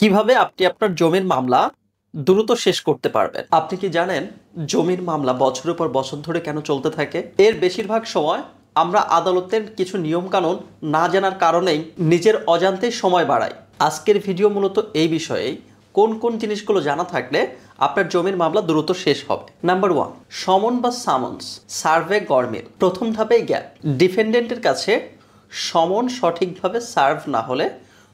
কিভাবে আপনি আপনার জমির মামলা দ্রুত শেষ করতে পারবেন? আপনি কি জানেন জমির মামলা বছরের পর বছর ধরে কেন চলতে থাকে? এর বেশিরভাগ সময় আমরা আদালতের কিছু নিয়ম কানুন না জানার কারণেই নিজের অজান্তেই সময় বাড়াই। আজকের ভিডিও মূলত এই বিষয়েই, কোন কোন জিনিসগুলো জানা থাকলে আপনার জমির মামলা দ্রুত শেষ হবে। নাম্বার 1, সমন বা সামন্স, সার্ভে গরমিল। প্রথম ধাপেই গ্যাপ। ডিফেন্ডেন্টের কাছে সমন সঠিকভাবে সার্ভ না হলে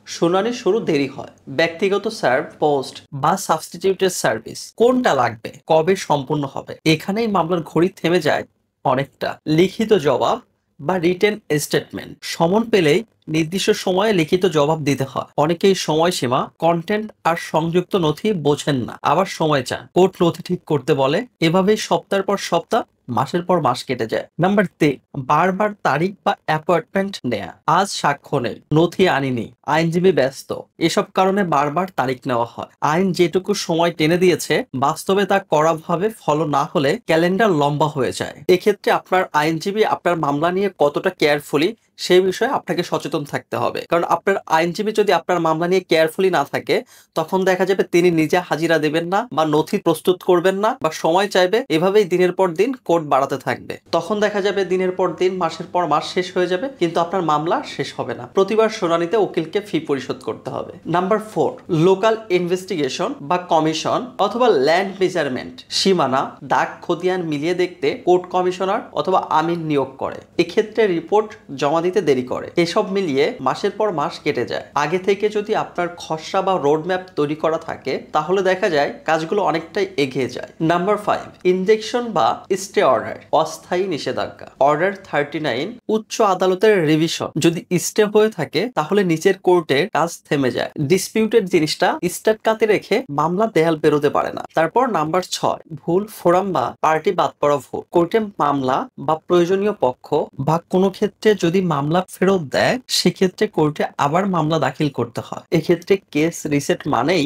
শুনানি শুরু দেরি হয়। ব্যক্তিগত সার্ভ, পোস্ট বা সাবস্টিটিউটেড সার্ভিস কোনটা লাগবে, কবে সম্পূর্ণ হবে, এখানেই মামলার ঘড়ি থেমে যায় অনেকটা। লিখিত জবাব বা রিটেন স্টেটমেন্ট। সমন পেলেই নির্দিষ্ট সময়ে লিখিত জবাব দিতে হয়। অনেকেই সময়সীমা, কন্টেন্ট আর সংযুক্ত নথি বোঝেন না, আবার সময় চান। কোর্ট নথি ঠিক করতে বলে, এভাবেই সপ্তাহের পর সপ্তাহ, মাসের পর মাস কেটে যায়। নাম্বার 3, বারবার তারিখ বা অ্যাপয়েন্টমেন্ট নেয়া। আজ সাক্ষ্য নেই, নথি আনিনি, আইনজীবী ব্যস্ত, এসব কারণে বারবার তারিখ নেওয়া হয়। আইন যেটুকু সময় টেনে দিয়েছে, বাস্তবে তা কড়াভাবে ফলো না হলে ক্যালেন্ডার লম্বা হয়ে যায়। এক্ষেত্রে আপনার আইনজীবী আপনার মামলা নিয়ে কতটা কেয়ারফুলি সেই বিষয়ে আপনাকে সচেতন থাকতে হবে। কারণ আপনার আইনজীবী যদি আপনার মামলা নিয়ে কেয়ারফুলি না থাকে, তখন দেখা যাবে তিনি নিজে হাজিরা দেবেন না বা নথি প্রস্তুত করবেন না বা সময় চাইবে। এভাবেই দিনের পর দিন কোর্ট বাড়াতে থাকবে। তখন দেখা যাবে দিনের পর দিন, মাসের পর মাস শেষ হয়ে যাবে, কিন্তু আপনার মামলা শেষ হবে না। প্রতিবার শুনানিতে উকিলকে ফি পরিশোধ করতে হবে। নাম্বার 4, লোকাল ইনভেস্টিগেশন বা কমিশন অথবা ল্যান্ড মেজারমেন্ট। সীমানা, দাগ, খতিয়ান মিলিয়ে দেখতে কোর্ট কমিশনার অথবা আমিন নিয়োগ করে। এক্ষেত্রে রিপোর্ট জমা দিতে দেরি করে। এসব মিলিয়ে মাসের পর মাস কেটে যায়। আগে থেকে যদি আপনার খসড়া বা রোড ম্যাপ তৈরি করা থাকে, তাহলে দেখা যায় কাজগুলো অনেকটাই এগিয়ে যায়। নাম্বার 5, ইনজেকশন বা স্টে অর্ডার, অস্থায়ী নিষেধাজ্ঞা। অর্ডার 39, উচ্চ আদালতের রিভিশন যদি স্টে হয়ে থাকে, তাহলে নিচের কোর্টের কাজ থেমে যায়। ডিসপিউটেড জিনিসটা স্টেট কাতে রেখে মামলা দেয়াল পেরোতে পারে না। তারপর নাম্বার 6, ভুল ফোরাম বা পার্টি বাদ পড়া ভুল। কোর্টে মামলা বা প্রয়োজনীয় পক্ষ বা কোনো ক্ষেত্রে যদি মামলা ফেরত দেয়, সেক্ষেত্রে কোর্টে আবার মামলা দাখিল করতে হয়। এক্ষেত্রে কেস রিসেট মানেই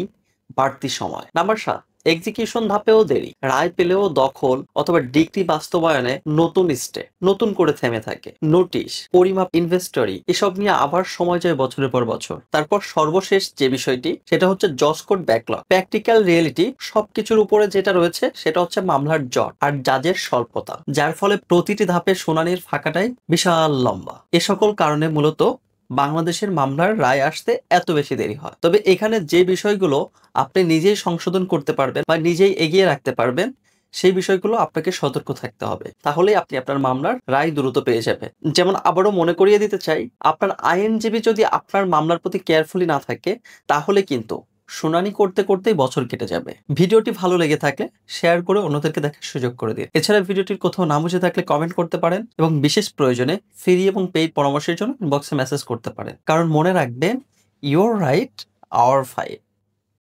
বাড়তি সময়। নাম্বার 7, এক্সিকিউশন ধাপেও দেরি। রায় পেলেও দখল অথবা ডিগ্রি বাস্তবায়নে নতুন স্টে, নতুন করে থেমে থাকে। নোটিশ, পরিমাপ, ইনভেস্টরি, এসব নিয়ে আবার সময় যায় বছরের পর বছর। তারপর সর্বশেষ যে বিষয়টি, সেটা হচ্ছে জজ কোর্ট ব্যাকলগ। প্র্যাকটিক্যাল রিয়েলিটি সবকিছুর উপরে যেটা রয়েছে, সেটা হচ্ছে মামলার জট আর জাজের স্বল্পতা, যার ফলে প্রতিটি ধাপে শুনানির ফাঁকাটাই বিশাল লম্বা। এ সকল কারণে মূলত বাংলাদেশের মামলার রায় আসতে এত বেশি দেরি হয়। তবে এখানে যে বিষয়গুলো আপনি নিজেই সংশোধন করতে পারবেন বা নিজেই এগিয়ে রাখতে পারবেন, সেই বিষয়গুলো আপনাকে সতর্ক থাকতে হবে। তাহলেই আপনি আপনার মামলার রায় দ্রুত পেয়ে যাবেন। যেমন আবারও মনে করিয়ে দিতে চাই, আপনার আইনজীবী যদি আপনার মামলার প্রতি কেয়ারফুলি না থাকে, তাহলে কিন্তু শুনানি করতে করতেই বছর কেটে যাবে। ভিডিওটি ভালো লেগে থাকলে শেয়ার করে অন্যদেরকে দেখার সুযোগ করে দিন। এছাড়া ভিডিওটির কোথাও না বুঝে থাকলে কমেন্ট করতে পারেন এবং বিশেষ প্রয়োজনে ফ্রি এবং পেইড পরামর্শের জন্য ইনবক্সে মেসেজ করতে পারেন। কারণ মনে রাখবেন, ইউর রাইট, আওয়ার ফাইট।